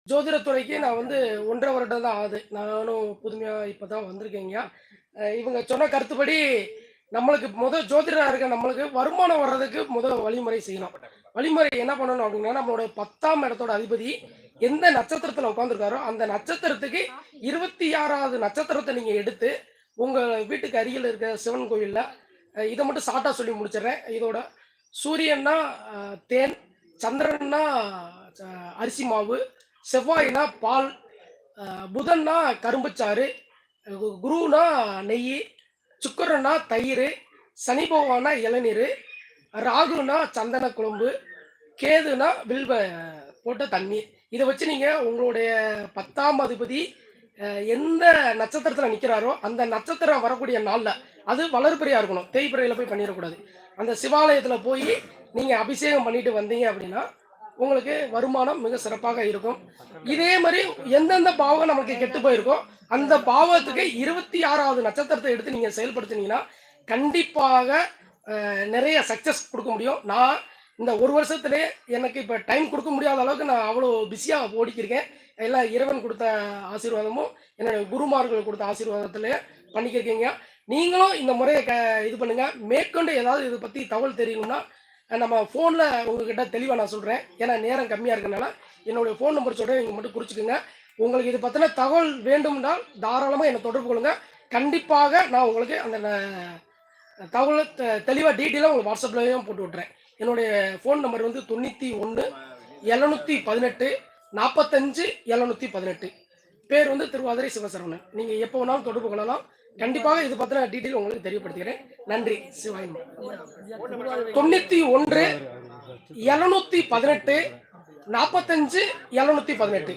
ஜோதிடத்துறைக்கு நான் வந்து 1½ வருடம் தான் ஆகுது. நானும் புதுமையா இப்ப தான் வந்திருக்கேங்கய்யா. இவங்க சொன்ன கருத்துப்படி நம்மளுக்கு ஜோதிடரா இருக்க நம்மளுக்கு வருமானம் வர்றதுக்கு வழிமுறை செய்யணும். வழிமுறை என்ன பண்ணணும் அப்டின்னா, நம்மளோட 10ஆம் இடத்தோட அதிபதி எந்த நட்சத்திரத்தில உட்கார்ந்திருக்காரோ, அந்த நட்சத்திரத்துக்கு 26வது நட்சத்திரத்த நீங்க எடுத்து, உங்க வீட்டுக்கு அருகில இருக்க சிவன் கோயில்ல இத மட்டும் ஷார்ட்டா சொல்லி முடிச்சுர்றேன். இதோட சூரியன்னா தேன், சந்திரன்னா ச அரிசி மாவு, செவ்வாய்னா பால், புதன்னா கரும்புச்சாறு, குருன்னா நெய்யி, சுக்கிரன்னா தயிரு, சனி பகவான்னா இளநீரு, ராகுனா சந்தன குழம்பு, கேதுனா வில்வ போட்ட தண்ணீர். இத வச்சு நீங்க உங்களுடைய 10ஆம் அதிபதி எந்த நட்சத்திரத்தில நிக்கிறாரோ, அந்த நட்சத்திரம் வரக்கூடிய நாள்ல, அது வளர்பிறையா இருக்கணும். தேய்பிறையில போய் பண்ணிறக்கூடாது. அந்த சிவாலயத்தில போயி நீங்க அபிஷேகம் பண்ணிட்டு வந்தீங்க அப்படின்னா, உங்களுக்கு வருமானம் மிக சிறப்பாக இருக்கும். இதே மாரி எந்தெந்த பாவம் நமக்கு கெட்டு போயிருக்கோ, அந்த பாவத்துக்கு 26வது நட்சத்திரத்த எடுத்து நீங்க செயல்படுத்துனீங்கன்னா, கண்டிப்பாக நெறைய சக்சஸ் குடுக்க முடியும். நான் இந்த 1 வருஷத்திலே எனக்கு இப்ப டைம் குடுக்க முடியாத அளவுக்கு நான் அவ்வளோ பிஸியா ஓடிக்கிருக்கேன். எல்லாம் இறைவன் குடுத்த ஆசீர்வாதமும், என்னுடைய குருமார்கள் குடுத்த ஆசீர்வாதத்திலே பண்ணிக்கிருக்கேங்க. நீங்களும் இந்த முறைய இது பண்ணுங்க. மேற்கொண்டு ஏதாவது இத பத்தி தகவல் தெரியணும்னா, நம்ம ஃபோன்ல உங்ககிட்ட தெளிவா நான் சொல்றேன். ஏன்னா நேரம் கம்மியா இருக்கனால, என்னுடைய ஃபோன் நம்பர் சொல்றேன். நீங்க மட்டும் குறிச்சுக்கங்க. உங்களுக்கு இது பத்தின தகவல் வேண்டும்னால், தாராளமா என்ன தொடர்பு கொள்ளுங்க. கண்டிப்பாக நான் உங்களுக்கு அந்த தகவல தெளிவா டீட்டெயிலா உங்களுக்கு WhatsAppலயும் போட்டு விட்டுறேன். என்னுடைய ஃபோன் நம்பர் வந்து 91 718 45 718. பேர் வந்து திருவாதிரை சிவசரவணன். நீங்க எப்ப வேணாலும் தொடர்பு கொள்ளலாம். கண்டிப்பாக இது பத்தின டீட்டெயில் உங்களுக்கு தெரியப்படுத்துகிறேன். நன்றி. சிவாய நம. 91 718 45 718.